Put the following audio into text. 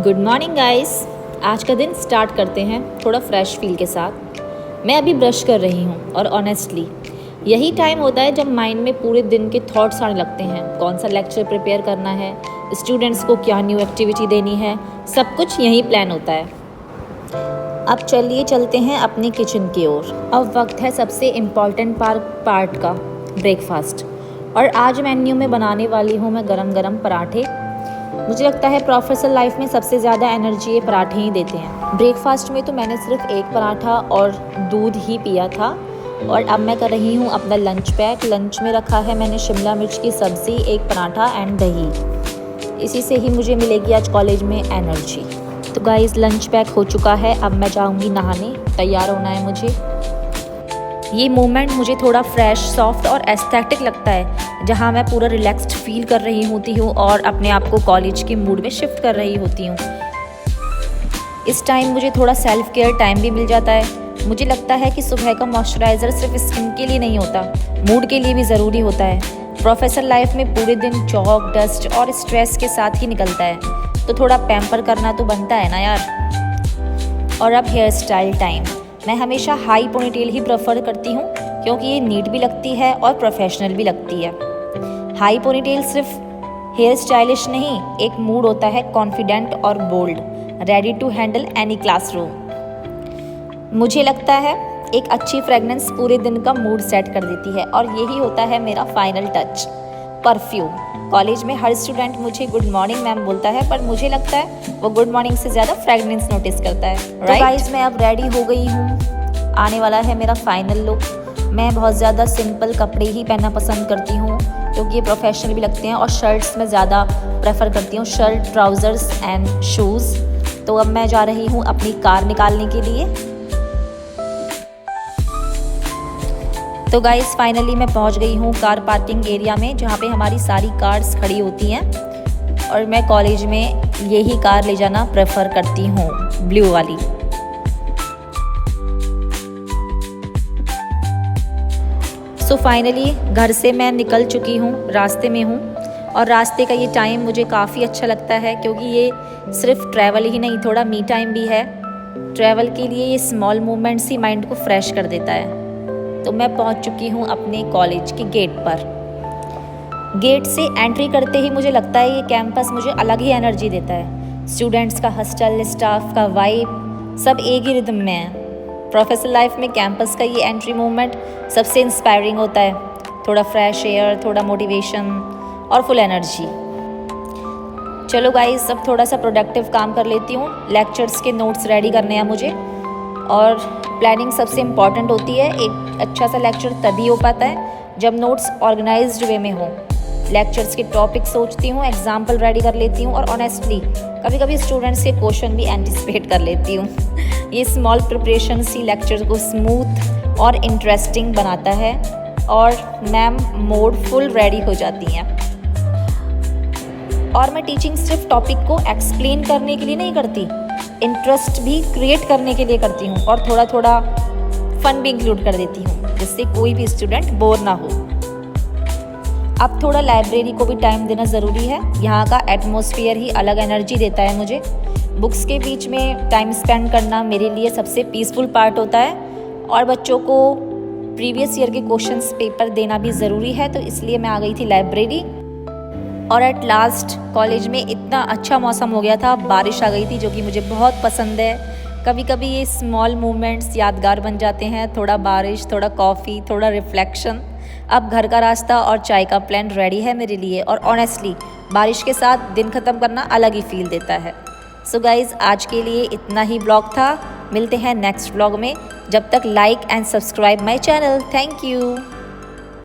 Good morning guys. आज का दिन स्टार्ट करते हैं थोड़ा फ्रेश फील के साथ। मैं अभी ब्रश कर रही हूँ और ऑनेस्टली यही टाइम होता है जब माइंड में पूरे दिन के थॉट्स आने लगते हैं। कौन सा लेक्चर प्रिपेयर करना है, स्टूडेंट्स को क्या न्यू एक्टिविटी देनी है, सब कुछ यही प्लान होता है। अब चलिए चलते हैं अपनी किचन की ओर। अब वक्त है सबसे इम्पॉर्टेंट पार्ट का, ब्रेकफास्ट। और आज मेन्यू में बनाने वाली हूँ मैं गरम गरम पराठे। मुझे लगता है प्रोफेशनल लाइफ में सबसे ज़्यादा एनर्जी ये पराठे ही देते हैं। ब्रेकफास्ट में तो मैंने सिर्फ एक पराठा और दूध ही पिया था और अब मैं कर रही हूँ अपना लंच पैक। लंच में रखा है मैंने शिमला मिर्च की सब्ज़ी, एक पराठा एंड दही। इसी से ही मुझे मिलेगी आज कॉलेज में एनर्जी। तो गाइस लंच पैक हो चुका है, अब मैं जाऊँगी नहाने, तैयार होना है मुझे। ये मोमेंट मुझे थोड़ा फ्रेश, सॉफ्ट और एस्थेटिक लगता है, जहाँ मैं पूरा रिलैक्स्ड फील कर रही होती हूँ और अपने आप को कॉलेज के मूड में शिफ्ट कर रही होती हूँ। इस टाइम मुझे थोड़ा सेल्फ केयर टाइम भी मिल जाता है। मुझे लगता है कि सुबह का मॉइस्चराइज़र सिर्फ स्किन के लिए नहीं होता, मूड के लिए भी ज़रूरी होता है। प्रोफेशनल लाइफ में पूरे दिन जॉब, डस्ट और स्ट्रेस के साथ ही निकलता है, तो थोड़ा पैम्पर करना तो बनता है ना यार। और अब हेयर स्टाइल टाइम। मैं हमेशा हाई पोनीटेल ही प्रेफर करती हूँ क्योंकि ये नीट भी लगती है और प्रोफेशनल भी लगती है। हाई पोनीटेल सिर्फ हेयर स्टाइलिश नहीं, एक मूड होता है कॉन्फिडेंट और bold, ready to handle any classroom. मुझे लगता है एक अच्छी फ्रेगनेंस पूरे दिन का मूड सेट कर देती है और यही होता है मेरा फाइनल टच, परफ्यूम। कॉलेज में हर स्टूडेंट मुझे गुड मॉर्निंग मैम बोलता है, पर मुझे लगता है वो गुड मॉर्निंग से ज़्यादा फ्रेगनेंस नोटिस करता है। तो गाइस मैं अब रेडी हो गई हूँ, आने वाला है मेरा फाइनल लुक। मैं बहुत ज़्यादा सिंपल कपड़े ही पहनना पसंद करती हूँ क्योंकि ये प्रोफेशनल भी लगते हैं और शर्ट्स में ज़्यादा प्रेफर करती हूँ, शर्ट, ट्राउज़र्स एंड शूज़। तो अब मैं जा रही हूँ अपनी कार निकालने के लिए। तो गाइस फाइनली मैं पहुंच गई हूँ कार पार्किंग एरिया में, जहाँ पे हमारी सारी कार्स खड़ी होती हैं और मैं कॉलेज में यही कार ले जाना प्रेफर करती हूँ, ब्लू वाली। सो फाइनली घर से मैं निकल चुकी हूँ, रास्ते में हूँ और रास्ते का ये टाइम मुझे काफ़ी अच्छा लगता है क्योंकि ये सिर्फ ट्रैवल ही नहीं, थोड़ा मी टाइम भी है। ट्रैवल के लिए ये स्मॉल मूवमेंट्स ही माइंड को फ्रेश कर देता है। तो मैं पहुंच चुकी हूं अपने कॉलेज के गेट पर। गेट से एंट्री करते ही मुझे लगता है ये कैंपस मुझे अलग ही एनर्जी देता है। स्टूडेंट्स का हॉस्टल, स्टाफ का वाइब, सब एक ही रिदम में है। प्रोफेशनल लाइफ में कैंपस का ये एंट्री मोमेंट सबसे इंस्पायरिंग होता है। थोड़ा फ्रेश एयर, थोड़ा मोटिवेशन और फुल एनर्जी। चलो गाइस अब थोड़ा सा प्रोडक्टिव काम कर लेती हूँ। लेक्चर्स के नोट्स रेडी करने हैं मुझे और प्लानिंग सबसे इम्पॉर्टेंट होती है। एक अच्छा सा लेक्चर तभी हो पाता है जब नोट्स ऑर्गेनाइज्ड वे में हो। लेक्चर्स के टॉपिक सोचती हूँ, एग्जाम्पल रेडी कर लेती हूँ और ऑनेस्टली कभी कभी स्टूडेंट्स के क्वेश्चन भी एंटिसिपेट कर लेती हूँ। ये स्मॉल प्रिपरेशन ही लेक्चर को स्मूथ और इंटरेस्टिंग बनाता है और मैम मोड फुल रेडी हो जाती हैं। और मैं टीचिंग सिर्फ टॉपिक को एक्सप्लेन करने के लिए नहीं करती, इंटरेस्ट भी क्रिएट करने के लिए करती हूँ और थोड़ा थोड़ा फन भी इंक्लूड कर देती हूँ जिससे कोई भी स्टूडेंट बोर ना हो। अब थोड़ा लाइब्रेरी को भी टाइम देना ज़रूरी है। यहाँ का एटमॉस्फेयर ही अलग एनर्जी देता है मुझे। बुक्स के बीच में टाइम स्पेंड करना मेरे लिए सबसे पीसफुल पार्ट होता है और बच्चों को प्रीवियस ईयर के क्वेश्चंस पेपर देना भी ज़रूरी है, तो इसलिए मैं आ गई थी लाइब्रेरी। और एट लास्ट कॉलेज में इतना अच्छा मौसम हो गया था, बारिश आ गई थी जो कि मुझे बहुत पसंद है। कभी कभी ये स्मॉल मोमेंट्स यादगार बन जाते हैं। थोड़ा बारिश, थोड़ा कॉफ़ी, थोड़ा रिफ्लेक्शन। अब घर का रास्ता और चाय का प्लान रेडी है मेरे लिए और ऑनेस्टली बारिश के साथ दिन ख़त्म करना अलग ही फील देता है। सो गाइज़ आज के लिए इतना ही ब्लॉग था। मिलते हैं नेक्स्ट ब्लॉग में। जब तक like and subscribe my channel. Thank you.